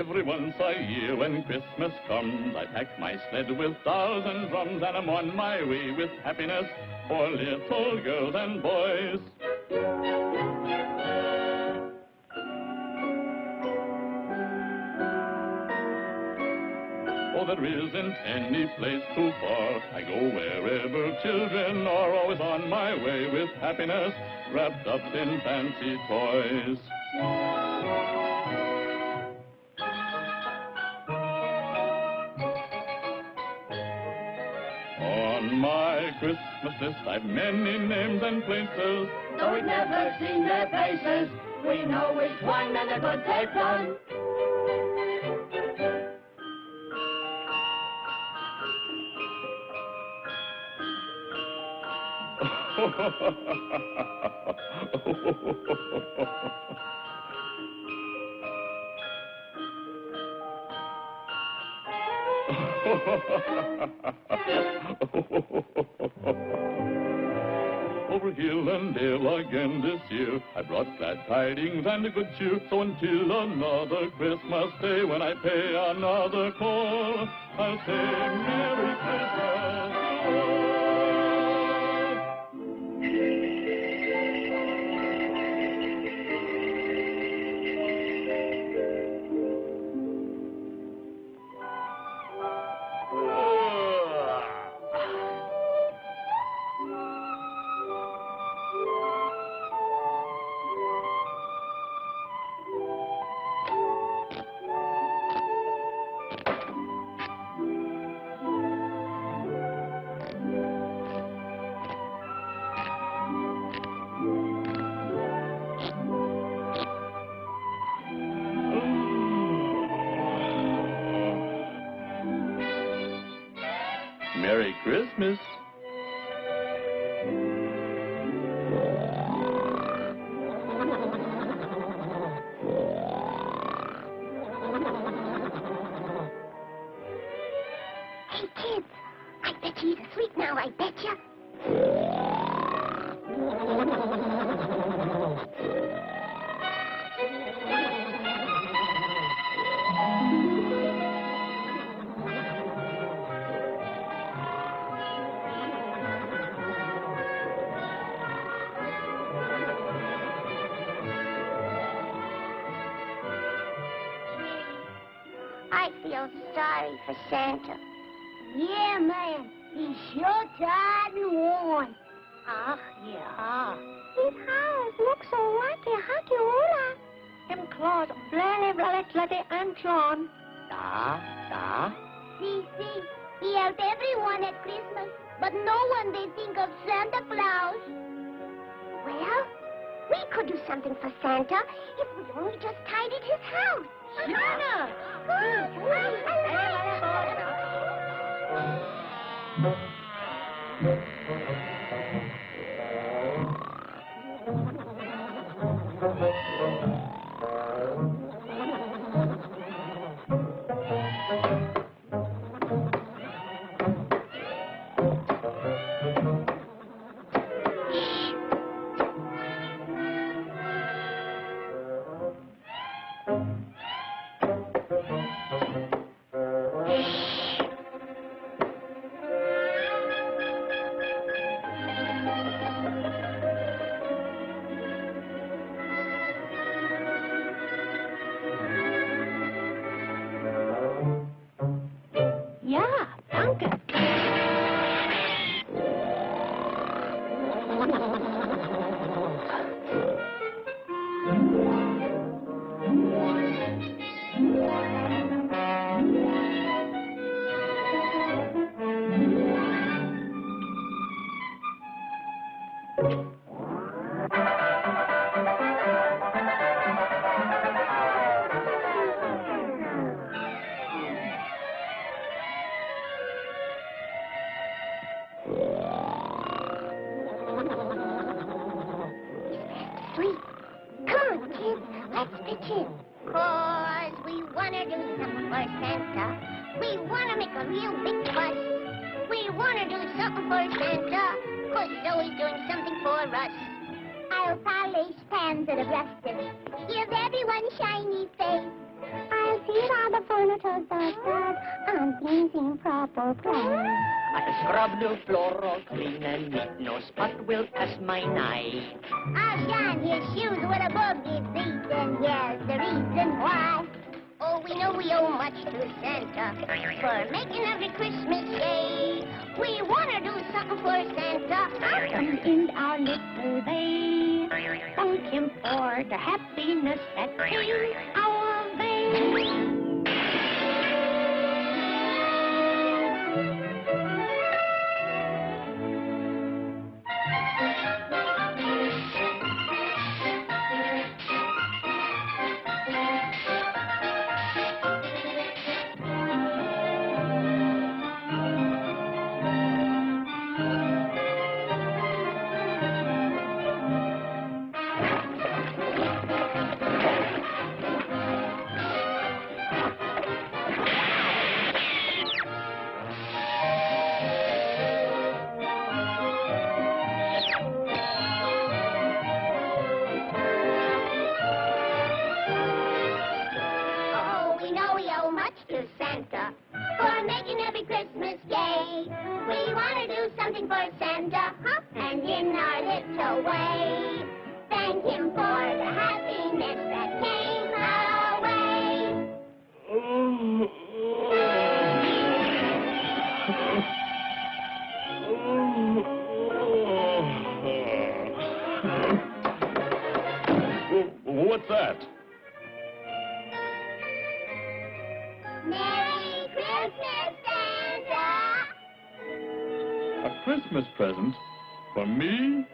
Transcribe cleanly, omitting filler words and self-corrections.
Every once a year when Christmas comes, I pack my sled with dolls and drums, and I'm on my way with happiness for little girls and boys. Oh, there isn't any place too far. I go wherever children are, always on my way with happiness wrapped up in fancy toys. On my Christmas list I've many names and places, though we've never seen their faces, we know which one and the good they've done. Over hill and dale again this year, I brought glad tidings and a good cheer. So until another Christmas day, when I pay another call, I'll say Merry Christmas to all. Merry Christmas. Hey, kids, I bet you he's asleep now, I bet you. I feel sorry for Santa. Yeah, man. He's sure tired and worn. Yeah. His eyes look so wacky, hacky-hula. Them claws blurry, bloody, and drawn. See, he helped everyone at Christmas, but no one they think of Santa Claus. Well, we could do something for Santa if we only just tidied his house. Santa! Ja, danke. Sweet. Come on, kids. Let's pitch in. 'Cause we want to do something for Santa. We want to make a real big fuss. We want to do something for Santa. 'Cause he's always doing something for us. I'll polish pans that are rusted. Give everyone shiny face. I Yes, here are the furnitures that and things in proper place. I'll scrub the floor all clean and neat, no spot will pass my eye. I'll shine his shoes with a boogie seat, and here's the reason why. Oh, we know we owe much to Santa for making every Christmas day. We want to do something for Santa. Come in our little bay. Thank him for the happiness that came our way. Oh, we know we owe much to Santa for making every Christmas gay. We want to do something for Santa, and in our little way, thank him for the happiness that came our way. What's that? Merry Christmas, Santa! A Christmas present? For me?